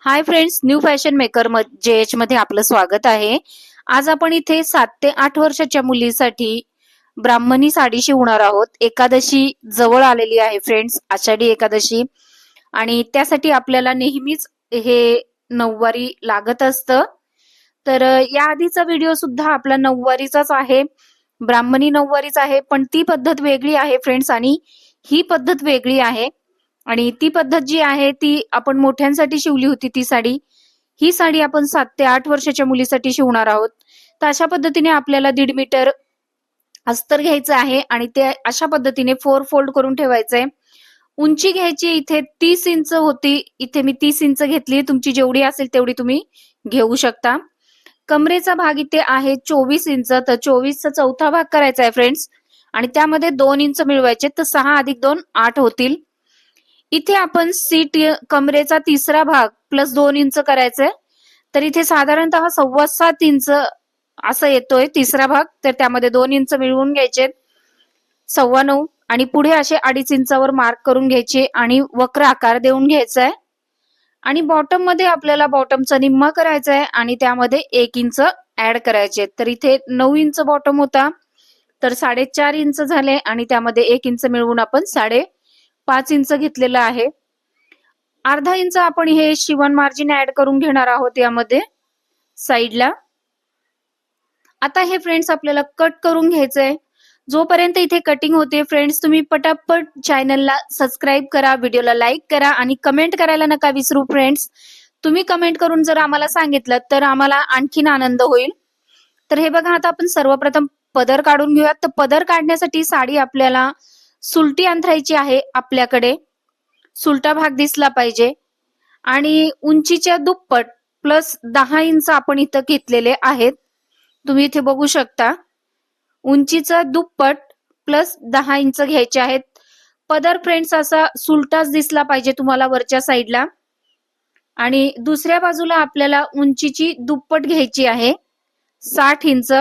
Hi friends, new fashion maker JH मध्ये आपलं स्वागत आहे। आज आपण इथे 7 ते 8 वर्षाच्या मुलीसाठी ब्राह्मणी साडी शिवणार आहोत। एकादशी जवळ आलेली आहे फ्रेंड्स, आषाढी एकादशी, आणि त्यासाठी आपल्याला नेहमीच हे नऊवारी लागत असतं। तर या आधीचा व्हिडिओ सुद्धा आपला नऊवारीचाच आहे, ब्राह्मणी नऊवारीच आहे, पण ती पद्धत वेगळी आहे फ्रेंड्स आणि ही पद्धत वेगळी आहे। आणि ती पद्धत जी आहे ती आपण मोठ्यांसाठी शिवली होती ती साडी। ही साडी आपण 7 ते 8 वर्षाच्या मुलीसाठी शिवणार आहोत। तर अशा पद्धतीने आपल्याला 1.5 मीटर अस्तर घ्यायचं आहे आणि ते अशा पद्धतीने 4 फोल्ड करून ठेवायचंय। उंची घ्यायची इथे 30 इंच होती, इथे मी 30 इंच घेतली। तुमची जेवढी असेल तेवढी तुम्ही घेऊ शकता। कमरेचा भाग इथे आहे 24 इंच, तर 24 चा चौथा भाग करायचा आहे फ्रेंड्स, आणि त्यामध्ये 2 इंच मिळवायचे, तर 6 + 2 8 होतील। इथे आपण सीट कमरेचा तिसरा भाग प्लस 2 इंच करायचंय, तर इथे साधारणतः 7.25 इंच असं येतोय तिसरा भाग, तर त्यामध्ये 2 इंच मिळवून घ्यायचे, 9.25, आणि पुढे असे 2.5 इंचावर मार्क करून घ्यायचे आणि वक्र आकार देऊन घ्यायचा आहे। आणि बॉटम मध्ये आपल्याला बॉटमचा निम्मा करायचा आहे आणि त्यामध्ये 1 इंच ऍड करायचे। तर इथे 9 इंच बॉटम होता, तर 4.5 इंच झाले आणि त्यामध्ये 1 इंच मिळवून आपण 5.5 इंच घेतलेलं आहे। अर्धा इंच आपण हे शिवण मार्जिन ऍड करून घेणार आहोत यामध्ये साइडला। आता हे फ्रेंड्स आपल्याला कट करून घ्यायचंय। जोपर्यंत इथे कटिंग होते फ्रेंड्स, तुम्ही पटापट चॅनलला सबस्क्राईब करा, व्हिडिओला लाईक करा आणि कमेंट करायला नका विसरू फ्रेंड्स। तुम्ही कमेंट करून जर आम्हाला सांगितलं तर आम्हाला आणखीन आनंद होईल। तर हे बघा, आता आपण सर्वप्रथम पदर काढून घेऊयात। तर पदर काढण्यासाठी साडी आपल्याला सुलटी अंथरायची आहे। आपल्याकडे सुलटा भाग दिसला पाहिजे आणि उंचीच्या दुप्पट प्लस 10 इंच आपण इथं घेतलेले आहेत। तुम्ही इथे बघू शकता, उंचीचा दुप्पट प्लस 10 इंच घ्यायचे आहेत। पदर फ्रेंड्स असा सुलटाच दिसला पाहिजे तुम्हाला वरच्या साइडला, आणि दुसऱ्या बाजूला आपल्याला उंचीची दुप्पट घ्यायची आहे 60 इंच,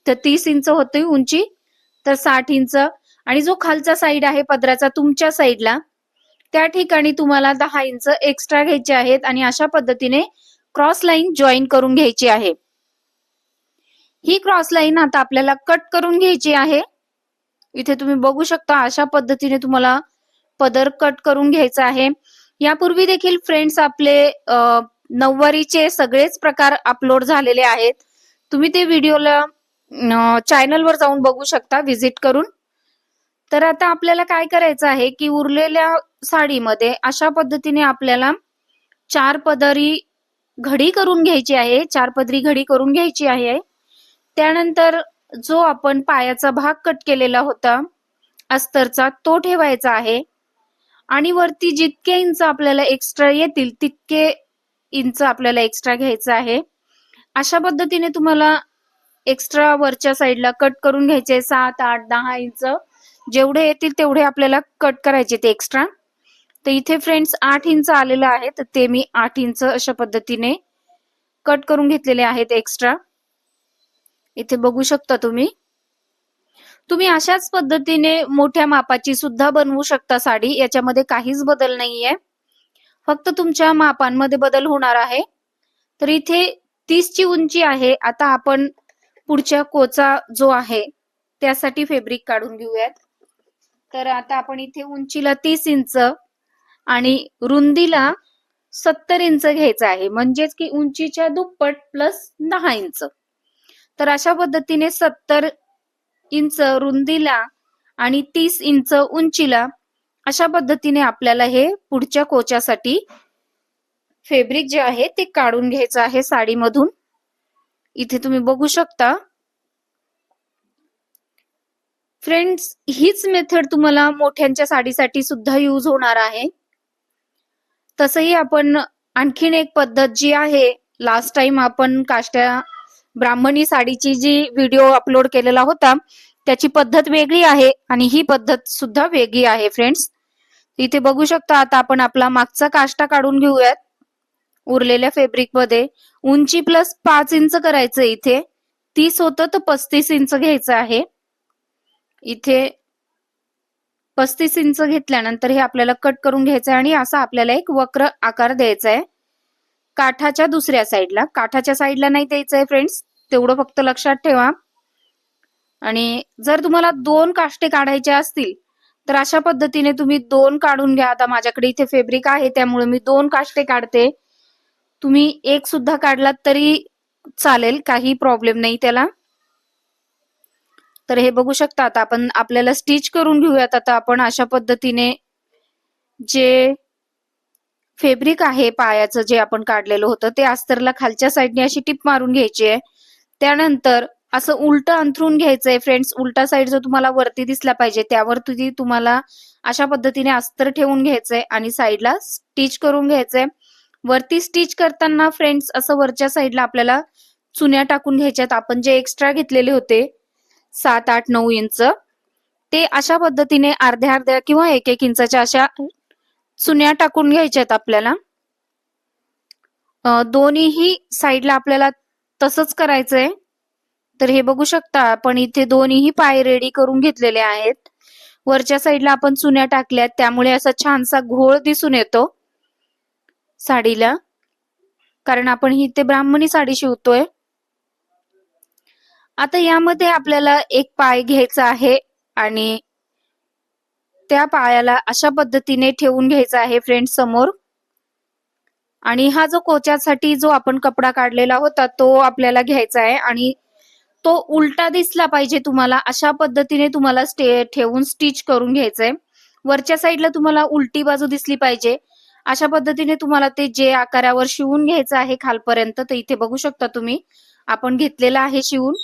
तर 30 इंच होते उंची, तर 60 इंच, आणि जो खालचा साइड आहे पदराचा तुमच्या साइडला त्या ठिकाणी तुम्हाला 10 इंच एक्स्ट्रा घ्यायचे आहेत आणि अशा पद्धतीने क्रॉस लाईन जॉईन करून घ्यायची आहे। ही क्रॉस लाईन आता आपल्याला कट करून घ्यायची आहे। इथे तुम्ही बघू शकता, अशा पद्धतीने तुम्हाला पदर कट करून घ्यायचा आहे। यापूर्वी देखील फ्रेंड्स आपले नऊवारीचे सगळेच प्रकार अपलोड झालेले आहेत, तुम्ही ते व्हिडिओला चॅनलवर जाऊन बघू शकता व्हिजिट करून। तर आता आपल्याला काय करायचं आहे की उरलेल्या साडीमध्ये अशा पद्धतीने आपल्याला 4 पदरी घडी करून घ्यायची आहे, 4 पदरी घडी करून घ्यायची आहे। त्यानंतर जो आपण पायाचा भाग कट केलेला होता अस्तरचा तो ठेवायचा आहे, आणि वरती जितके इंच आपल्याला एक्स्ट्रा येतील तितके इंच आपल्याला एक्स्ट्रा घ्यायचं आहे। अशा पद्धतीने तुम्हाला एक्स्ट्रा वरच्या साइडला कट करून घ्यायचे 7, 8, 10 इंच जेवढे येतील तेवढे आपल्याला कट करायचे ते एक्स्ट्रा। तर इथे फ्रेंड्स 8 इंच आलेलं आहे, तर ते मी 8 इंच अशा पद्धतीने कट करून घेतलेले आहेत एक्स्ट्रा। इथे बघू शकता तुम्ही अशाच पद्धतीने मोठ्या मापाची सुद्धा बनवू शकता साडी, याच्यामध्ये काहीच बदल नाहीये, फक्त तुमच्या मापांमध्ये बदल होणार आहे। तर इथे 30 ची उंची आहे। आता आपण पुढच्या कोचा जो आहे त्यासाठी फॅब्रिक काढून घेऊयात। तर आता आपण इथे उंचीला 30 इंच आणि रुंदीला 70 इंच घ्यायचं आहे, म्हणजेच की उंचीच्या दुप्पट प्लस 10 इंच। तर अशा पद्धतीने 70 इंच रुंदीला आणि 30 इंच उंचीला अशा पद्धतीने आपल्याला हे पुढच्या कोच्यासाठी फॅब्रिक जे आहे ते काढून घ्यायचं आहे साडीमधून। इथे तुम्ही बघू शकता फ्रेंड्स, हीच मेथड तुम्हाला मोठ्यांच्या साडीसाठी सुद्धा यूज होणार आहे। तसंही आपण आणखीन एक पद्धत जी आहे, लास्ट टाइम आपण काष्ट्या ब्राह्मणी साडीची जी व्हिडिओ अपलोड केलेला होता त्याची पद्धत वेगळी आहे आणि ही पद्धत सुद्धा वेगळी आहे फ्रेंड्स। इथे बघू शकता, आता आपण आपला मागचा काष्टा काढून घेऊयात। उरलेल्या फॅब्रिक मध्ये उंची प्लस 5 इंच करायचं, इथे 30 होतं तर 35 इंच घ्यायचं आहे। इथे 35 इंच घेतल्यानंतर हे आपल्याला कट करून घ्यायचं आहे आणि असा आपल्याला एक वक्र आकार द्यायचा आहे। काठाच्या दुसऱ्या साईडला, काठाच्या साईडला नाही द्यायचंय फ्रेंड्स, तेवढं फक्त लक्षात ठेवा. आणि जर तुम्हाला 2 काष्टे काढायचे असतील तर अशा पद्धतीने तुम्ही 2 काढून घ्या. आता माझ्याकडे इथे फॅब्रिक आहे त्यामुळे मी 2 काष्टे काढते. तुम्ही एक सुद्धा काढलात तरी चालेल, काही प्रॉब्लेम नाही त्याला. तर हे बघू शकता. आता आपण आपल्याला स्टिच करून घेऊयात. आता आपण अशा पद्धतीने जे फॅब्रिक आहे पायाचं जे आपण काढलेलं होतं ते अस्तरला खालच्या साईडने अशी टिप मारून घ्यायची आहे. त्यानंतर असं उलट अंथरून घ्यायचंय फ्रेंड्स. उलटा साईड जो तुम्हाला वरती दिसला पाहिजे त्यावर तुम्हाला अशा पद्धतीने अस्तर ठेवून घ्यायचंय आणि साईडला स्टिच करून घ्यायचंय. वरती स्टिच करताना फ्रेंड्स असं वरच्या साईडला आपल्याला चुन्या टाकून घ्यायच्यात. आपण जे एक्स्ट्रा घेतलेले होते 7, 8, 9 इंच ते अशा पद्धतीने अर्ध्या अर्ध्या किंवा 1-1 इंचाच्या अशा चुन्या टाकून घ्यायच्यात आपल्याला. दोन्हीही साईडला आपल्याला तसंच करायचंय. तर हे बघू शकता आपण इथे दोन्हीही पाय रेडी करून घेतलेले आहेत. वरच्या साईडला आपण चुन्या टाकल्यात त्यामुळे असा छानसा घोळ दिसून येतो साडीला, कारण आपण ही इथे ब्राह्मणी साडी शिवतोय. आता यामध्ये आपल्याला एक पाय घ्यायचा आहे आणि त्या पायाला अशा पद्धतीने ठेवून घ्यायचा आहे फ्रेंड्स समोर. आणि हा जो कोच्यासाठी जो आपण कपडा काढलेला होता तो आपल्याला घ्यायचा आहे आणि तो उलटा दिसला पाहिजे तुम्हाला. अशा पद्धतीने तुम्हाला ठेवून स्टिच करून घ्यायचंय. वरच्या साईडला तुम्हाला उलटी बाजू दिसली पाहिजे. अशा पद्धतीने तुम्हाला ते जे आकारावर शिवून घ्यायचं आहे खालपर्यंत. तर इथे बघू शकता तुम्ही आपण घेतलेला आहे शिवून.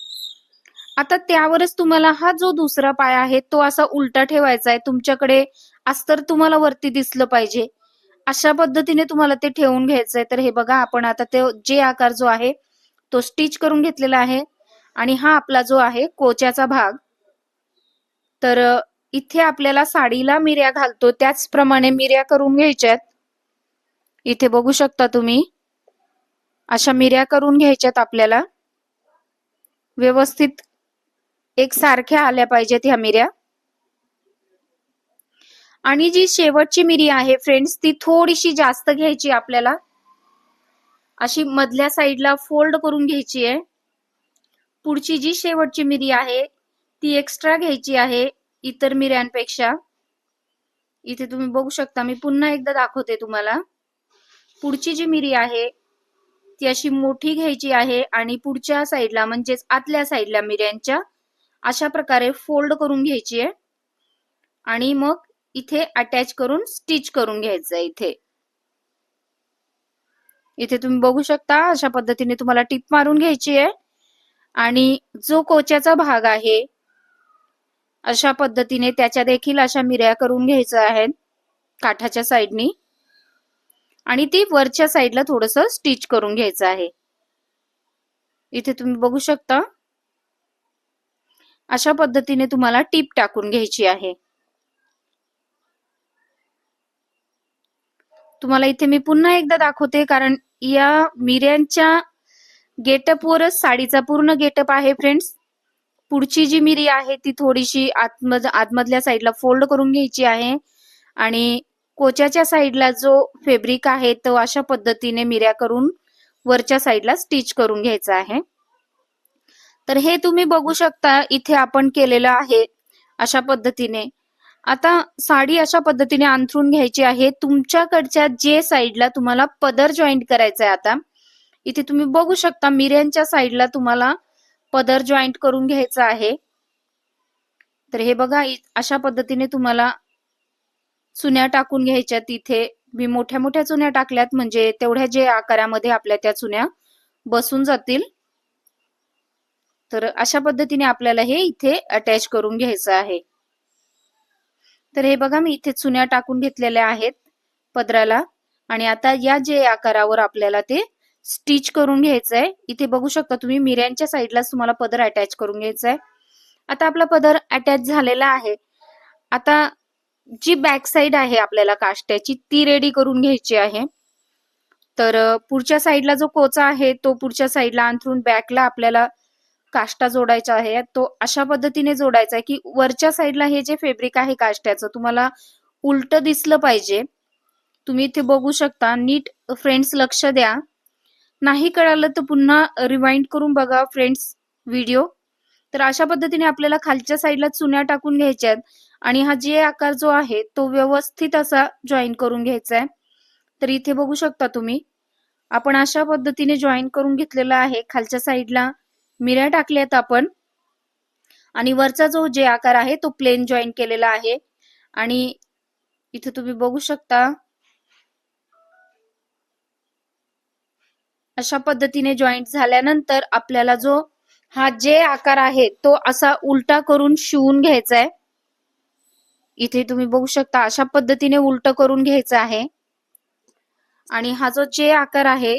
आता त्यावरच तुम्हाला हा जो दुसरा पाय आहे तो असा उलटा ठेवायचा आहे. तुमच्याकडे अस्तर तुम्हाला वरती दिसलं पाहिजे अशा पद्धतीने तुम्हाला ते ठेवून घ्यायचंय. तर हे बघा आपण आता ते जे आकार जो आहे तो स्टिच करून घेतलेला आहे आणि हा आपला जो आहे कोच्याचा भाग. तर इथे आपल्याला साडीला मिऱ्या घालतो त्याचप्रमाणे मिऱ्या करून घ्यायच्यात. इथे बघू शकता तुम्ही अशा मिऱ्या करून घ्यायच्यात आपल्याला. व्यवस्थित एकसारख्या आल्या पाहिजेत ह्या मिऱ्या. आणि जी शेवटची मिरी आहे फ्रेंड्स ती थोडीशी जास्त घ्यायची आपल्याला. अशी मधल्या साईडला फोल्ड करून घ्यायची आहे. पुढची जी शेवटची मिरी आहे ती एक्स्ट्रा घ्यायची आहे इतर मिऱ्यांपेक्षा. इथे तुम्ही बघू शकता, मी पुन्हा एकदा दाखवते तुम्हाला. पुढची जी मिरी आहे ती अशी मोठी घ्यायची आहे आणि पुढच्या साईडला म्हणजेच आतल्या साईडला मिऱ्यांच्या अशा प्रकारे फोल्ड करून घ्यायची आहे आणि मग इथे अटॅच करून स्टिच करून घ्यायचं आहे. इथे तुम्ही बघू शकता अशा पद्धतीने तुम्हाला टिप मारून घ्यायची आहे आणि जो कोच्याचा भाग आहे अशा पद्धतीने त्याच्या देखील अशा मिऱ्या करून घ्यायच्या आहेत काठाच्या साईडनी आणि ती वरच्या साईडला थोडस स्टिच करून घ्यायचं आहे. इथे तुम्ही बघू शकता अशा पद्धतीने तुम्हाला टिप टाकून घ्यायची आहे. तुम्हाला इथे मी पुन्हा एकदा दाखवते कारण या मिऱ्यांच्या गेटअपवरच साडीचा पूर्ण गेटअप आहे फ्रेंड्स. पुढची जी मिरी आहे ती थोडीशी आतमधल्या साईडला फोल्ड करून घ्यायची आहे आणि कोच्याच्या साईडला जो फॅब्रिक आहे तो अशा पद्धतीने मिऱ्या करून वरच्या साईडला स्टिच करून घ्यायचा आहे. तर हे तुम्ही बघू शकता इथे आपण केलेलं आहे अशा पद्धतीने. आता साडी अशा पद्धतीने अंथरून घ्यायची आहे. तुमच्याकडच्या जे साईडला तुम्हाला पदर जॉईंट करायचा आहे, आता इथे तुम्ही बघू शकता मिऱ्यांच्या साईडला तुम्हाला पदर जॉईंट करून घ्यायचा आहे. तर हे बघा अशा पद्धतीने तुम्हाला चुन्या टाकून घ्यायच्या. तिथे मी मोठ्या मोठ्या चुन्या टाकल्यात म्हणजे तेवढ्या जे आकारामध्ये आपल्या त्या चुन्या बसून जातील. तर अशा पद्धतीने आपल्याला हे इथे अटॅच करून घ्यायचं आहे. तर हे बघा मी इथे चुन्या टाकून घेतलेल्या आहेत पदराला आणि आता या जे आकारावर आपल्याला ते स्टिच करून घ्यायचंय. इथे बघू शकता तुम्ही मिऱ्यांच्या साईडलाच तुम्हाला पदर अटॅच करून घ्यायचंय. आता आपला पदर अटॅच झालेला आहे. आता जी बॅक साईड आहे आपल्याला काष्ट्याची ती रेडी करून घ्यायची आहे. तर पुढच्या साईडला जो कोचा आहे तो पुढच्या साईडला अंथरून बॅकला आपल्याला काष्टा जोडायचा आहे. तो अशा पद्धतीने जोडायचा आहे की वरच्या साईडला हे जे फॅब्रिक आहे काष्ट्याचं तुम्हाला उलट दिसलं पाहिजे. तुम्ही इथे बघू शकता, नीट फ्रेंड्स लक्ष द्या. नाही कळालं तर पुन्हा रिवाइंड करून बघा फ्रेंड्स व्हिडिओ. तर अशा पद्धतीने आपल्याला खालच्या साईडला चुन्या टाकून घ्यायच्यात आणि हा जे आकार जो आहे तो व्यवस्थित असा जॉईन करून घ्यायचा आहे. तर इथे बघू शकता तुम्ही, आपण अशा पद्धतीने जॉईन करून घेतलेला आहे. खालच्या साईडला मिऱ्या टाकल्यात आपण आणि वरचा जो जे आकार आहे तो प्लेन जॉईन केलेला आहे. आणि इथे तुम्ही बघू शकता अशा पद्धतीने जॉईंट झाल्यानंतर आपल्याला जो हा जे आकार आहे तो असा उलटा करून शिवून घ्यायचा आहे. इथे तुम्ही बघू शकता अशा पद्धतीने उलट करून घ्यायचा आहे आणि हा जो जे आकार आहे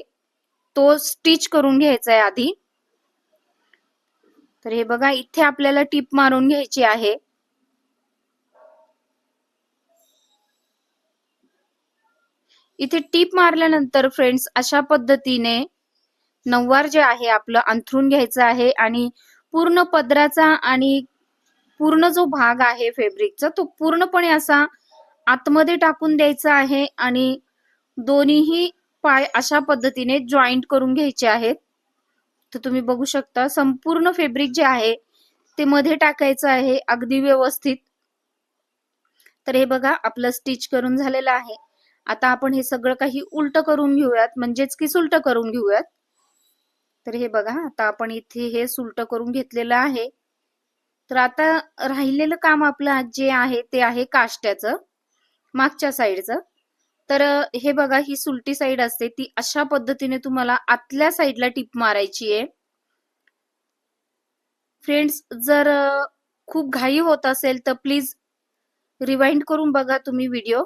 तो स्टिच करून घ्यायचा आहे आधी. तर हे बघा, इथे आपल्याला टीप मारून घ्यायची आहे. इथे टीप मारल्यानंतर फ्रेंड्स अशा पद्धतीने नऊवार जे आहे आपलं अंथरून घ्यायचं आहे आणि पूर्ण पदराचा आणि पूर्ण जो भाग आहे फॅब्रिकचा तो पूर्णपणे असा आतमध्ये टाकून द्यायचा आहे आणि दोन्हीही पाय अशा पद्धतीने जॉईंट करून घ्यायचे आहेत. तर तुम्ही बघू शकता संपूर्ण फॅब्रिक जे आहे ते मध्ये टाकायचं आहे अगदी व्यवस्थित. तर हे बघा आपलं स्टिच करून झालेलं आहे. आता आपण हे सगळं काही उलट करून घेऊयात, म्हणजेच की सुलट करून घेऊयात. तर हे बघा आता आपण इथे हे सुलट करून घेतलेलं आहे. तर आता राहिलेलं काम आपलं जे आहे ते आहे काष्ट्याचं, मागच्या साईडचं. तर हे बघा, ही सुलटी साईड असते ती अशा पद्धतीने तुम्हाला आतल्या साईडला टिप मारायची आहे. फ्रेंड्स, जर खूप घाई होत असेल तर प्लीज रिवाइंड करून बघा तुम्ही व्हिडिओ.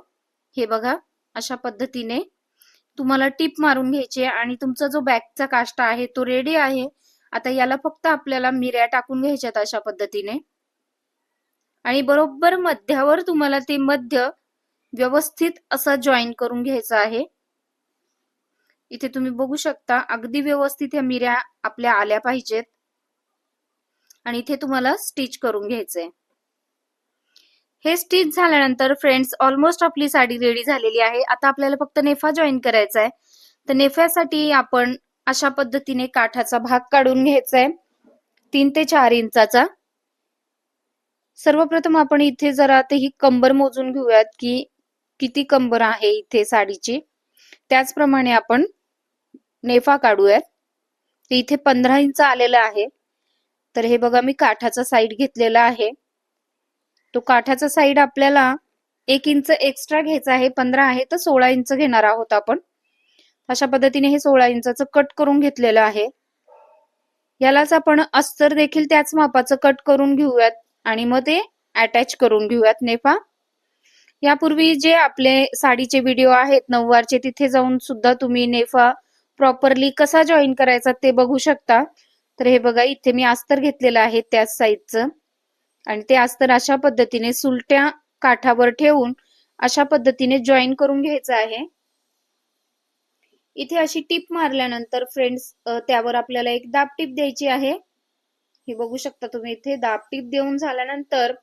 हे बघा अशा पद्धतीने तुम्हाला टिप मारून घ्यायची आणि तुमचा जो बॅकचा काष्टा आहे तो रेडी आहे. आता याला फक्त आपल्याला मिऱ्या टाकून घ्यायच्यात अशा पद्धतीने आणि बरोबर मध्यावर तुम्हाला ते मध्य व्यवस्थित असं जॉईन करून घ्यायचं आहे. इथे तुम्ही बघू शकता अगदी व्यवस्थित या मिऱ्या आपल्या आल्या पाहिजेत आणि इथे तुम्हाला स्टिच करून घ्यायचंय. हे स्टिच झाल्यानंतर फ्रेंड्स ऑलमोस्ट आपली साडी रेडी झालेली आहे. आता आपल्याला फक्त नेफा जॉईन करायचा आहे. तर नेफ्यासाठी आपण अशा पद्धतीने काठाचा भाग काढून घ्यायचा आहे 3 ते 4 इंचाचा. सर्वप्रथम आपण इथे जरा ते ही कंबर मोजून घेऊयात की किती कंबर आहे इथे साडीची. त्याचप्रमाणे आपण नेफा काढूयात. ते इथे 15 इंच आलेला आहे. तर हे बघा मी काठाचा साईड घेतलेला आहे. तो काठाचा साईड आपल्याला 1 इंच एक्स्ट्रा घ्यायचा आहे. 15 आहे तर 16 इंच घेणार आहोत आपण. अशा पद्धतीने हे 16 इंचाचं कट करून घेतलेलं आहे. यालाच आपण अस्तर देखील त्याच मापाचं कट करून घेऊयात आणि मग ते अटॅच करून घेऊयात नेफा. यापूर्वी जे आपले साडीचे व्हिडिओ आहेत नऊवारचे तिथे जाऊन सुद्धा तुम्ही नेफा प्रॉपरली कसा जॉईन करायचा ते बघू शकता. तर हे बघा इथे मी अस्तर घेतलेलं आहे त्याच साईजचं आणि ते अस्तर अशा पद्धतीने सुलट्या काठावर ठेवून अशा पद्धतीने जॉईन करून घ्यायचं आहे. इथे अशी टीप मारल्यानंतर फ्रेंड्स त्यावर आपल्याला एक दाब टीप द्यायची आहे. हे बघू शकता तुम्ही इथे दाब टीप देऊन झाल्यानंतर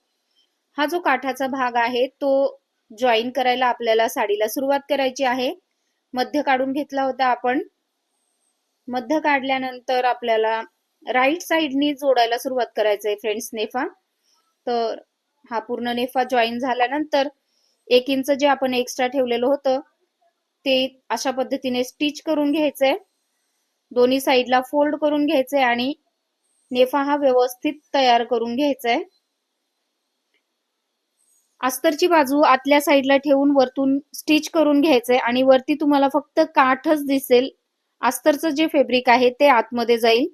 हा जो काठाचा भाग आहे तो जॉईन करायला आपल्याला साडीला सुरुवात करायची आहे. मध्य काढून घेतला होता आपण. मध्य काढल्यानंतर आपल्याला राईट साइडनी जोडायला सुरुवात करायचंय फ्रेंड्स नेफा. तर हा पूर्ण नेफा जॉईन झाल्यानंतर 1 इंच जे आपण एक्स्ट्रा ठेवलेलं होतं ते अशा पद्धतीने स्टिच करून घ्यायचंय. दोन्ही साइडला फोल्ड करून घ्यायचंय आणि नेफा हा व्यवस्थित तयार करून घ्यायचाय. अस्तरची बाजू आतल्या साइडला ठेवून वरतून स्टिच करून घ्यायचंय आणि वरती तुम्हाला फक्त काठच दिसेल. अस्तरचं जे फॅब्रिक आहे ते आतमध्ये जाईल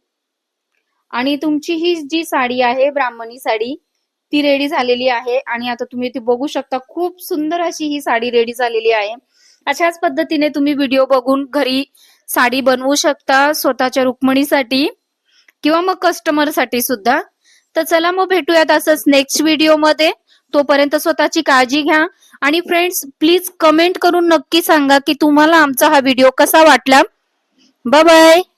आणि तुमची ही जी साडी आहे ब्राह्मणी साडी ती रेडी झालेली आहे. आणि आता तुम्ही ती बघू शकता खूप सुंदर अशी ही साडी रेडी झालेली आहे. अशाच पद्धतीने तुम्ही व्हिडिओ बघून घरी साडी बनवू शकता स्वतःच्या रुक्मिणीसाठी किंवा मग कस्टमर साठी सुद्धा. तर चला मग भेटूयात असंच नेक्स्ट व्हिडिओ मध्ये. तोपर्यंत स्वतःची काळजी घ्या आणि फ्रेंड्स प्लीज कमेंट करून नक्की सांगा की तुम्हाला आमचा हा व्हिडिओ कसा वाटला. Bye bye.